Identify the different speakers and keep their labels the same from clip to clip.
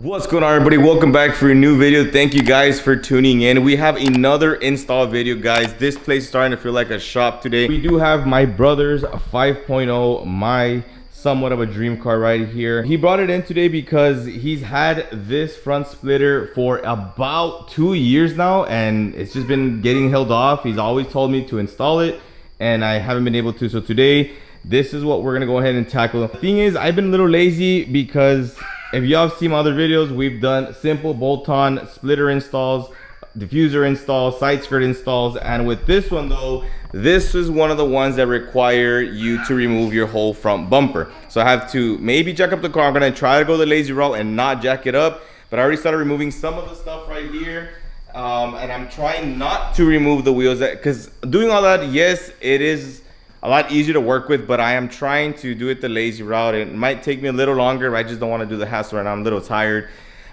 Speaker 1: What's going on, everybody? Welcome back for a new video. Thank you guys for tuning in. We have another install video, guys. This place is starting to feel like a shop today. We do have my brother's 5.0, my somewhat of a dream car right here. He brought it in today because he's had this front splitter for about 2 years now, and it's just been getting held off. He's always told me to install it, and I haven't been able to. So today, this is what we're gonna go ahead and tackle. The thing is, I've been a little lazy because if y'all have seen my other videos, we've done simple bolt-on splitter installs, diffuser installs, side skirt installs, and with this one though, this is one of the ones that require you to remove your whole front bumper. So I have to maybe jack up the car. I'm gonna try to go the lazy route and not jack it up, but I already started removing some of the stuff right here. And I'm trying not to remove the wheels, because doing all that, yes, it is a lot easier to work with, but I am trying to do it the lazy route. It might take me a little longer, but I just don't want to do the hassle right now. I'm a little tired.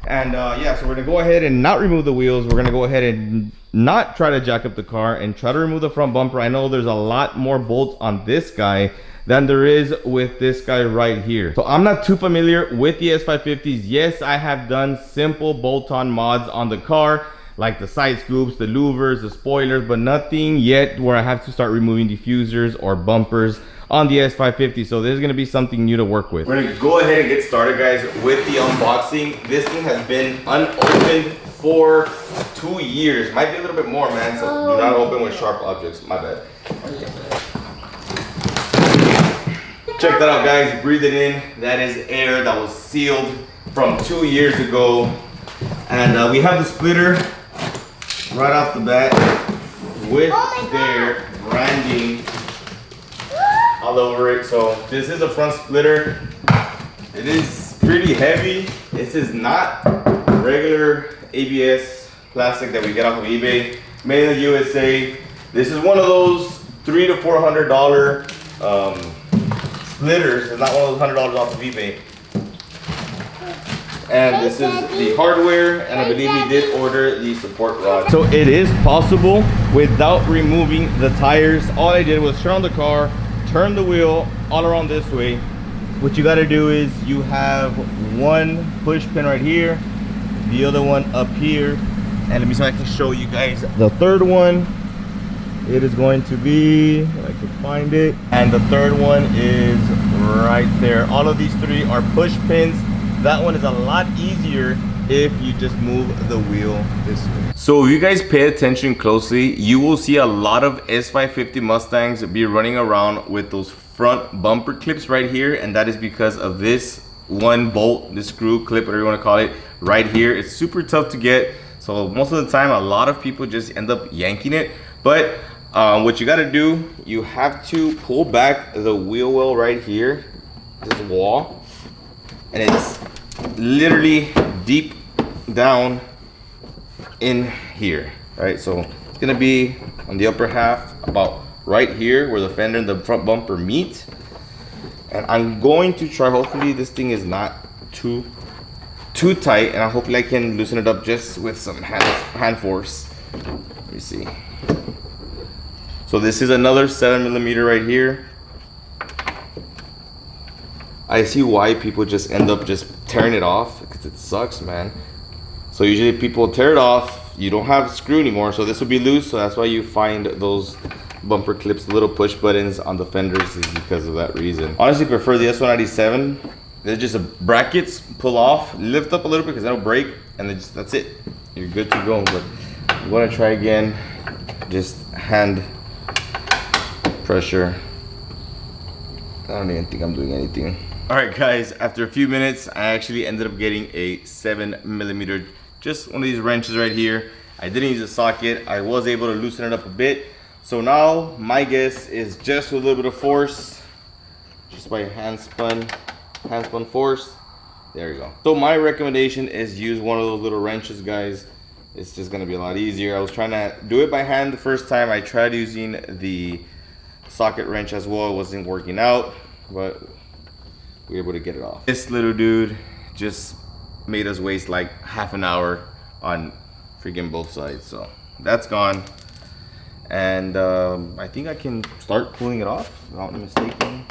Speaker 1: And yeah, so we're gonna go ahead and not remove the wheels. We're gonna go ahead and not try to jack up the car and try to remove the front bumper. I know there's a lot more bolts on this guy than there is with this guy right here. So I'm not too familiar with the S550s. Yes, I have done simple bolt-on mods on the car, like the side scoops, the louvers, the spoilers, but nothing yet where I have to start removing diffusers or bumpers on the S550. So this is gonna be something new to work with. We're gonna go ahead and get started, guys, with the unboxing. This thing has been unopened for 2 years. Might be a little bit more, man, so do not open with sharp objects, my bad. Check that out, guys, breathe it in. That is air that was sealed from 2 years ago. And we have the splitter right off the bat with their branding all over it. So this is a front splitter. It is pretty heavy. This is not regular ABS plastic that we get off of eBay. Made in the USA. This is one of those $300 to $400 splitters. It's not one of those $100 off of eBay. And this is the hardware, and I believe he did order the support rod. So it is possible without removing the tires. All I did was turn on the car, turn the wheel all around this way. What you gotta do is you have one push pin right here, the other one up here, and let me see if I can show you guys the third one. It is going to be, if I can find it, and the third one is right there. All of these three are push pins. That one is a lot easier if you just move the wheel this way. So if you guys pay attention closely, you will see a lot of S550 Mustangs be running around with those front bumper clips right here, and that is because of this one bolt, this screw clip, whatever you want to call it, right here. It's super tough to get, so most of the time a lot of people just end up yanking it. But what you got to do, you have to pull back the wheel well right here, this wall, and it's literally deep down in here, right? So it's gonna be on the upper half, about right here where the fender and the front bumper meet. And I'm going to try, hopefully this thing is not too tight, and hopefully I can loosen it up just with some hand force. Let me see. So this is another 7mm right here. I see why people just end up just tearing it off, because it sucks, man. So usually people tear it off, you don't have a screw anymore, so this will be loose. So that's why you find those bumper clips, the little push buttons on the fenders, is because of that reason. Honestly, prefer the S197. They're just brackets, pull off, lift up a little bit because that'll break, and then that's it. You're good to go. But I'm gonna try again, just hand pressure. I don't even think I'm doing anything. All right, guys, after a few minutes, I actually ended up getting a 7mm, just one of these wrenches right here. I didn't use a socket. I was able to loosen it up a bit. So now my guess is just with a little bit of force, just by hand spun force. There you go. So my recommendation is use one of those little wrenches, guys. It's just gonna be a lot easier. I was trying to do it by hand the first time. I tried using the socket wrench as well. It wasn't working out, but we were able to get it off. This little dude just made us waste like half an hour on freaking both sides. So that's gone. And I think I can start pulling it off, if I'm not mistaken.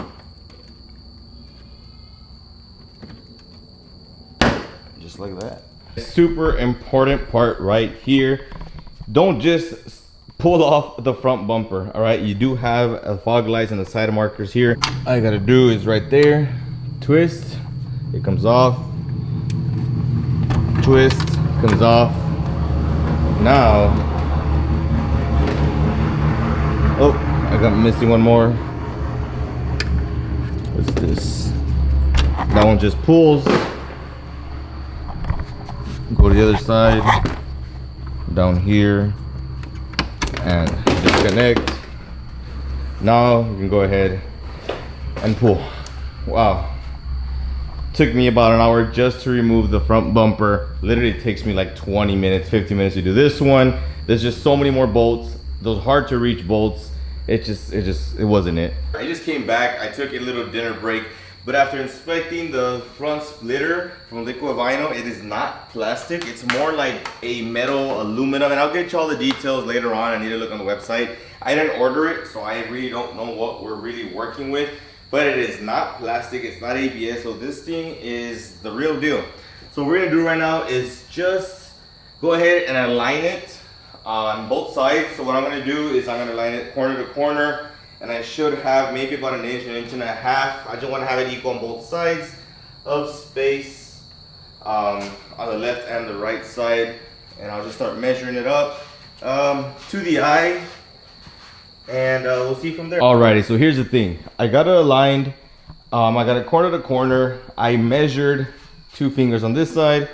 Speaker 1: just like that. Super important part right here. Don't just pull off the front bumper. All right, you do have a fog lights and the side markers here. All I gotta do is right there, twist, it comes off, twist, comes off. Now, oh, I got missing one more. What's this? That one just pulls. Go to the other side, down here, and disconnect. Now you can go ahead and pull. Wow, took me about an hour just to remove the front bumper. Literally takes me like 20 minutes, 50 minutes to do this one. There's just so many more bolts, those hard to reach bolts. It wasn't it. I just came back, I took a little dinner break, but after inspecting the front splitter from LiquiVinyl, it is not plastic. It's more like a metal aluminum, and I'll get you all the details later on. I need to look on the website. I didn't order it, so I really don't know what we're really working with, but it is not plastic, it's not ABS, so this thing is the real deal. So what we're gonna do right now is just go ahead and align it on both sides. So what I'm gonna do is I'm gonna line it corner to corner, and I should have maybe about an inch and a half. I just want to have it equal on both sides of space on the left and the right side, and I'll just start measuring it up to the eye, and we'll see from there. Alrighty, so here's the thing. I got it aligned. I got it corner to corner. I measured 2 fingers on this side,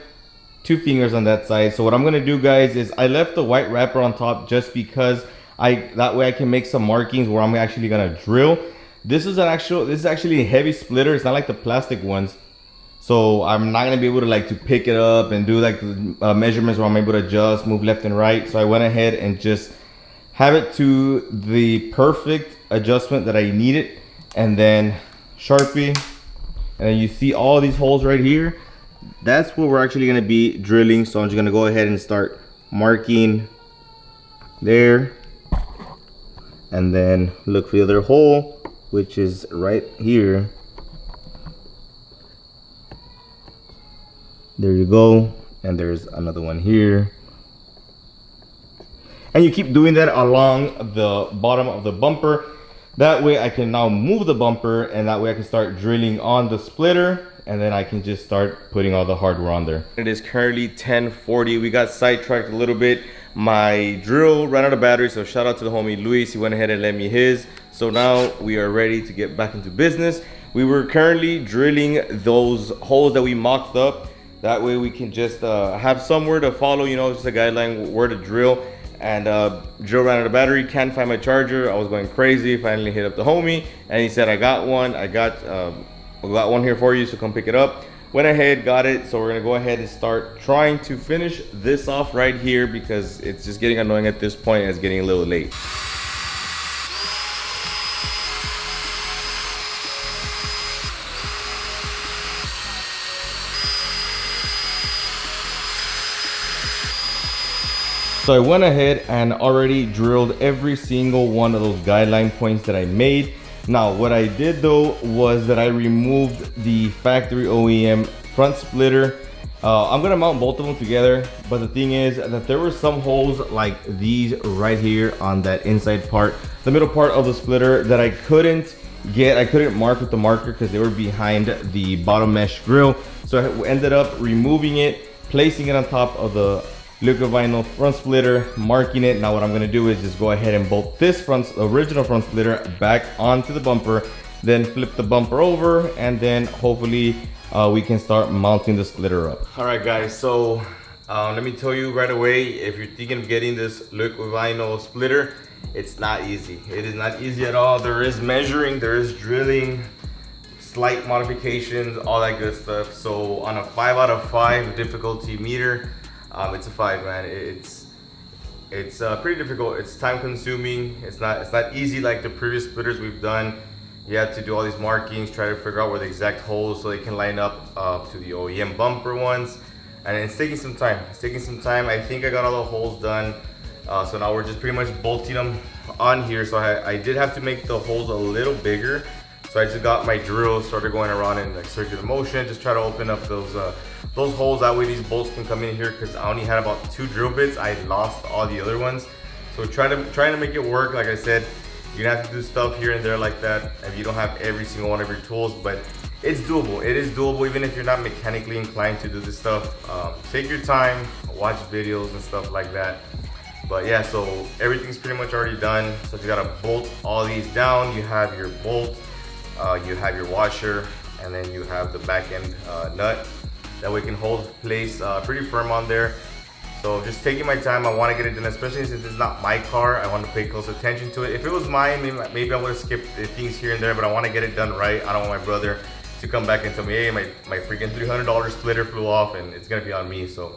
Speaker 1: 2 fingers on that side. So what I'm gonna do, guys, is I left the white wrapper on top just because that way I can make some markings where I'm actually gonna drill. This is actually a heavy splitter. It's not like the plastic ones, so I'm not gonna be able to pick it up and do like the measurements where I'm able to adjust, move left and right. So I went ahead and just have it to the perfect adjustment that I needed, and then Sharpie, and then you see all these holes right here. That's what we're actually gonna be drilling. So I'm just gonna go ahead and start marking there, and then look for the other hole, which is right here. There you go, and there's another one here. And you keep doing that along the bottom of the bumper. That way I can now move the bumper, and that way I can start drilling on the splitter, and then I can just start putting all the hardware on there. It is currently 10:40. We got sidetracked a little bit. My drill ran out of battery, so shout out to the homie Luis. He went ahead and lent me his. So now we are ready to get back into business. We were currently drilling those holes that we mocked up. That way we can just have somewhere to follow, you know, just a guideline where to drill. And drill ran out of battery, can't find my charger. I was going crazy. Finally hit up the homie, and he said, I got one. I got one here for you, so come pick it up. Went ahead, got it. So we're gonna go ahead and start trying to finish this off right here, because it's just getting annoying at this point, and it's getting a little late. So I went ahead and already drilled every single one of those guideline points that I made. Now what I did though was that I removed the factory OEM front splitter. I'm gonna mount both of them together, but the thing is that there were some holes like these right here on that inside part, the middle part of the splitter, that I couldn't mark with the marker because they were behind the bottom mesh grill. So I ended up removing it, placing it on top of the LiquiVinyl front splitter, marking it. Now what I'm gonna do is just go ahead and bolt this original front splitter back onto the bumper, then flip the bumper over, and then hopefully we can start mounting the splitter up. All right guys, so let me tell you right away, if you're thinking of getting this LiquiVinyl splitter, it's not easy. It is not easy at all. There is measuring, there is drilling, slight modifications, all that good stuff. So on a 5 out of 5 difficulty meter, it's a 5, man. It's pretty difficult. It's time consuming. It's not easy like the previous splitters we've done. You have to do all these markings, try to figure out where the exact holes so they can line up to the OEM bumper ones, and it's taking some time. It's taking some time. I think I got all the holes done, so now we're just pretty much bolting them on here. So I did have to make the holes a little bigger So I just got my drill, started going around in like circular motion, just try to open up those holes. That way these bolts can come in here, because I only had about 2 drill bits. I lost all the other ones. So trying to make it work. Like I said, you're gonna have to do stuff here and there like that if you don't have every single one of your tools, but it's doable. It is doable even if you're not mechanically inclined to do this stuff. Take your time, watch videos and stuff like that. But yeah, so everything's pretty much already done. So you gotta bolt all these down. You have your bolt, you have your washer, and then you have the back end nut. That way it can hold place pretty firm on there. So just taking my time, I want to get it done, especially since it's not my car. I want to pay close attention to it. If it was mine, maybe I would have skipped things here and there, but I want to get it done right. I don't want my brother to come back and tell me, hey, my freaking $300 splitter flew off and it's gonna be on me. So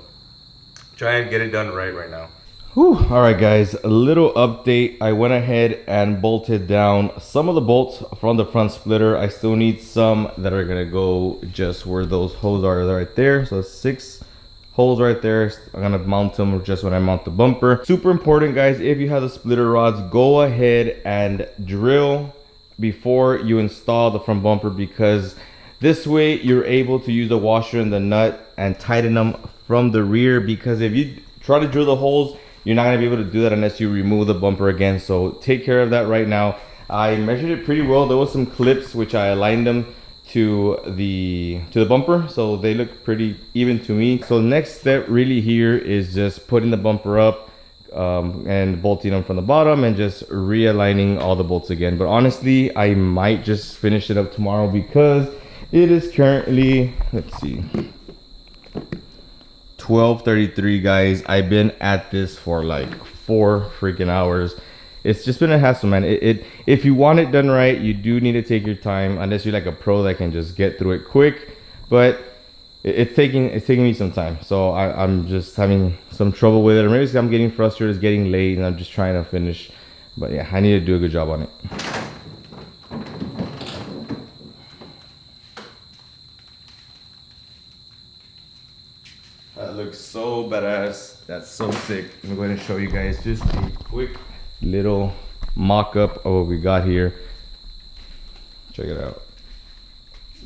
Speaker 1: trying to get it done right now. Whew. All right, guys, a little update. I went ahead and bolted down some of the bolts from the front splitter. I still need some that are gonna go just where those holes are right there. So 6 holes right there. I'm gonna mount them just when I mount the bumper. Super important, guys, if you have the splitter rods, go ahead and drill before you install the front bumper, because this way you're able to use the washer and the nut and tighten them from the rear. Because if you try to drill the holes, you're not gonna be able to do that unless you remove the bumper again. So take care of that right now. I measured it pretty well. There was some clips which I aligned them to the bumper, so they look pretty even to me. So next step really here is just putting the bumper up and bolting them from the bottom and just realigning all the bolts again. But honestly, I might just finish it up tomorrow because it is currently, let's see, 12:33, guys. I've been at this for like 4 freaking hours. It's just been a hassle, man. If you want it done right, you do need to take your time, unless you're like a pro that can just get through it quick. But it's taking me some time. So I'm just having some trouble with it. Or maybe it's I'm getting frustrated, it's getting late, and I'm just trying to finish. But yeah, I need to do a good job on it. That looks so badass. That's so sick. I'm going to show you guys just a quick little mock-up of what we got here. Check it out.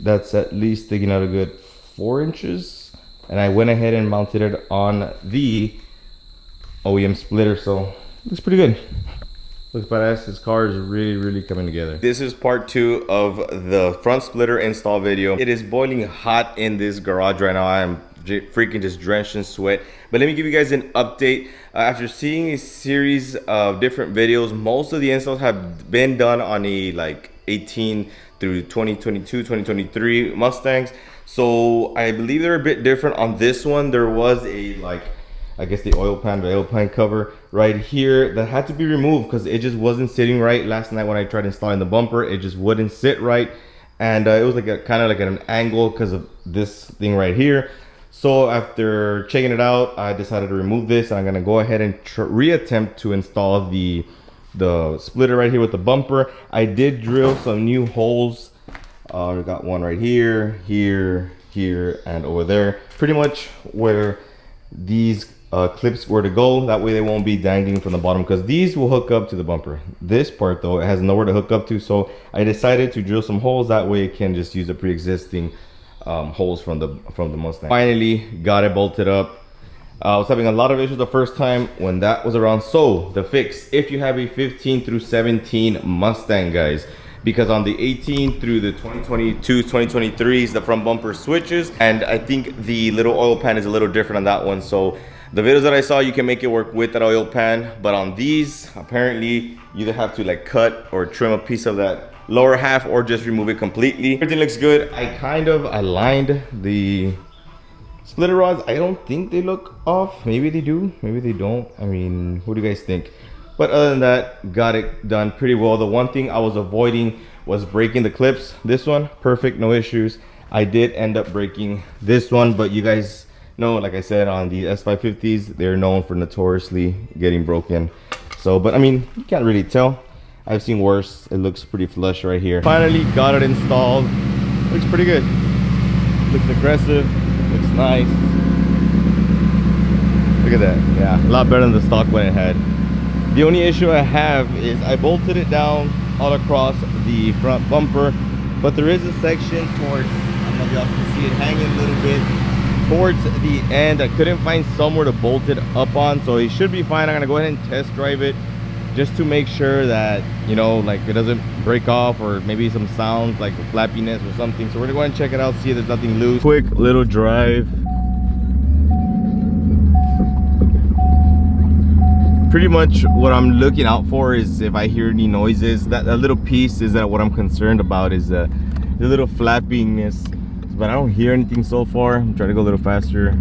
Speaker 1: That's at least sticking out a good 4 inches, and I went ahead and mounted it on the OEM splitter, so looks pretty good. Looks badass. This car is really coming together. This is part 2 of the front splitter install video. It is boiling hot in this garage right now. I am freaking just drenched in sweat. But let me give you guys an update. After seeing a series of different videos, most of the installs have been done on a like 18 through 2022, 2023 Mustangs. So I believe they're a bit different on this one. There was a like, I guess the oil pan cover right here that had to be removed because it just wasn't sitting right. Last night when I tried installing the bumper, it just wouldn't sit right. And it was like a kind of like at an angle because of this thing right here. So after checking it out, I decided to remove this. I'm gonna go ahead and reattempt to install the splitter right here with the bumper. I did drill some new holes. I got one right here, here, and over there. Pretty much where these clips were to go. That way they won't be dangling from the bottom, because these will hook up to the bumper. This part though, it has nowhere to hook up to. So I decided to drill some holes. That way it can just use the pre-existing holes from the Mustang. Finally got it bolted up. I was having a lot of issues the first time when that was around. So the fix, if you have a 15 through 17 Mustang, guys, because on the 18 through the 2022 2023s, the front bumper switches, and I think the little oil pan is a little different on that one. So the videos that I saw, you can make it work with that oil pan, but on these apparently you either have to like cut or trim a piece of that lower half or just remove it completely. Everything looks good. I kind of aligned the splitter rods. I don't think they look off. Maybe they do, maybe they don't. I mean, what do you guys think? But other than that, got it done pretty well. The one thing I was avoiding was breaking the clips. This one, perfect, no issues. I did end up breaking this one, but you guys know, like I said, on the S550s, they're known for notoriously getting broken. So, but I mean, you can't really tell. I've seen worse. It looks pretty flush right here. Finally got it installed. Looks pretty good. Looks aggressive. Looks nice. Look at that. Yeah, a lot better than the stock one it had. The only issue I have is I bolted it down all across the front bumper, But there is a section towards, I don't know if y'all can see it hanging a little bit towards the end. I couldn't find somewhere to bolt it up on, so it should be fine. I'm gonna go ahead and test drive it just to make sure that, you know, like it doesn't break off, or maybe some sounds like flappiness or something. So we're gonna go ahead and check it out, see if there's nothing loose. Quick little drive. Pretty much what I'm looking out for is if I hear any noises. That little piece is that what I'm concerned about, is the little flappiness. But I don't hear anything so far. I'm trying to go a little faster.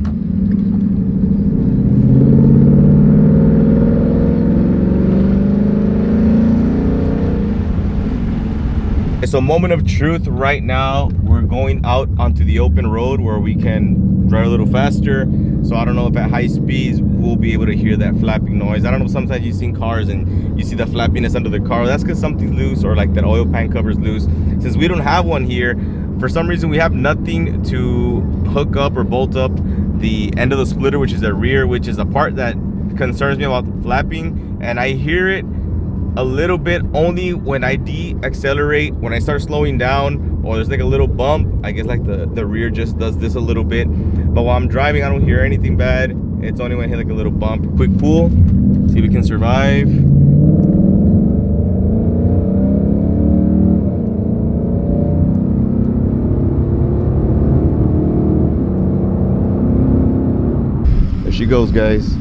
Speaker 1: So moment of truth right now, we're going out onto the open road where we can drive a little faster. So I don't know if at high speeds we'll be able to hear that flapping noise. I don't know, sometimes you see cars and you see the flappiness under the car. That's because something's loose, or like that oil pan cover's loose. Since we don't have one here, for some reason we have nothing to hook up or bolt up the end of the splitter, which is the rear, which is the part that concerns me about flapping. And I hear it a little bit only when I de-accelerate, when I start slowing down, or there's like a little bump. I guess like the rear just does this a little bit, but while I'm driving I don't hear anything bad. It's only when I hit like a little bump. Quick pull, see if we can survive. There she goes, guys.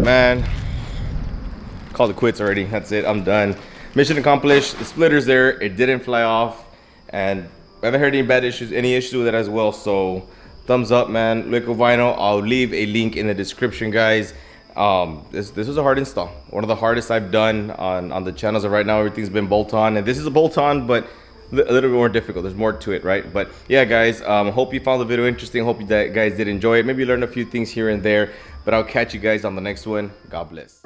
Speaker 1: Man, called it quits already. That's it, I'm done. Mission accomplished. The splitter's there, it didn't fly off, and I haven't heard any issues with it as well. So thumbs up, man. LiquiVinyl, I'll leave a link in the description, guys. This was a hard install, one of the hardest I've done on the channel. So right now everything's been bolt on, and this is a bolt on, but a little bit more difficult. There's more to it, right? But yeah, guys, hope you found the video interesting. Hope you guys did enjoy it. Maybe learn a few things here and there, but I'll catch you guys on the next one. God bless.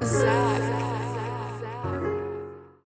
Speaker 2: Zach.